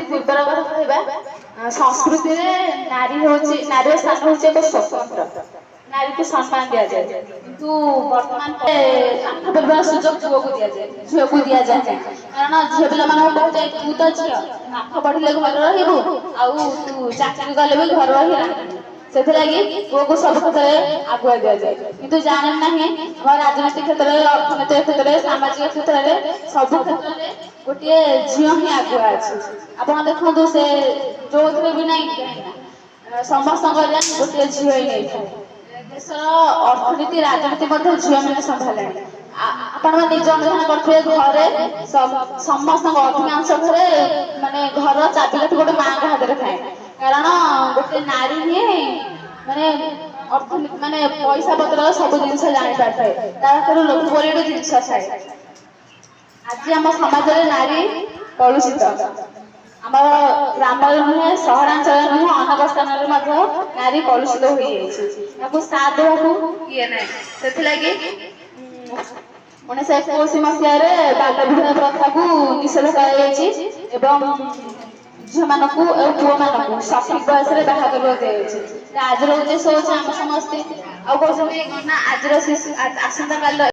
ପୂର୍ବର କଥା କହିବା ସଂସ୍କୃତିରେ ନାରୀ ହେଉଛି ନାରୀର ସ୍ଥାନ ହେଉଛି ଏକ ସ୍ୱତନ୍ତ୍ର ନାରୀକୁ ସମ୍ମାନ ଦିଆଯାଏ କିନ୍ତୁ ବର୍ତ୍ତମାନ ପାଠ ପଢ଼ିବାର ସୁଯୋଗ ଝିଅକୁ ଦିଆଯାଏ ନାହିଁ କାରଣ ଝିଅ ପିଲାମାନଙ୍କୁ କୁହାଯାଏ ତୁ ତ ଝିଅ ପାଠ ପଢ଼ିଲେ ଘରେ ରହିବୁ ଆଉ ତୁ ଚାକିରି କଲେ ବି ଘରେ ରହି ରହିବୁ ସେଥିଲାଗି ପୁଅକୁ ସବୁ କ୍ଷେତ୍ରରେ ଆଗୁଆ ଦିଆଯାଏ କିନ୍ତୁ ଜାଣେ ନାହିଁ ଆମ ରାଜନୈତିକ କ୍ଷେତ୍ରରେ ଅର୍ଥନୈତିକ କ୍ଷେତ୍ରରେ ସାମାଜିକ କ୍ଷେତ୍ରରେ ସବୁ କ୍ଷେତ୍ରରେ ଗୋଟିଏ ଝିଅ ହିଁ ଆଗୁଆ ଅଛି। ଆପଣ ଦେଖନ୍ତୁ ସେ ଯୋଉଥିରେ ବି ନାହିଁ ସମସ୍ତଙ୍କର ଗୋଟିଏ ଝିଅ ହିଁ ନେଇଥାଏ ଦେଶର ଅର୍ଥନୀତି ରାଜନୀତି ମଧ୍ୟ ଝିଅମାନେ ସମ୍ଭାଳିଲେଣି। ଆପଣମାନେ ନିଜ ଅନୁଧ୍ୟାନ କରୁଥିବେ ଘରେ ସମସ୍ତଙ୍କ ଅଧିକାଂଶ ଘରେ ମାନେ ଘର ଚାବିକାଠି ଗୋଟେ ମାଆଙ୍କ ହାତରେ ଥାଏ କାରଣ ଗୋଟେ ନାରୀ ହିଁ ମାନେ ଅର୍ଥନୀତି ମାନେ ପଇସା ପତ୍ର ସବୁ ଜିନିଷ ଜାଣିପାରିଥାଏ ତା ହାତରୁ ଲୋଭ ବୋଲି ଗୋଟେ ଜିନିଷ ଥାଏ। ଆଜି ଆମ ସମାଜରେ ନାରୀ କଳୁଷିତ ଆମର ଗ୍ରାମରେ ନୁହେଁ ସହରାଞ୍ଚଳରେ ନୁହେଁ ଅନେକ ସ୍ଥାନରେ ମଧ୍ୟ ନାରୀ କଳୁଷିତ ହୋଇଯାଇଛି ତାକୁ ସାଥ ଦେବାକୁ କିଏ ନାହିଁ ସେଥିଲାଗି 1981 ବାଲ୍ୟ ବିବାହ ପ୍ରଥାକୁ ନିଷେଧ କରାଯାଇଛି ଏବଂ ଝିଅମାନଙ୍କୁ ଆଉ ପୁଅମାନଙ୍କୁ ସଠିକ ବୟସରେ ବାହା କରିବାକୁ ଦିଆଯାଇଛି। ଆଜିର ଉଦ୍ଦେଶ୍ୟ ହେଉଛି ଆମ ସମସ୍ତେ ଆଉ କହୁଛନ୍ତି ନା ଆଜିର ଆସନ୍ତାକାଲି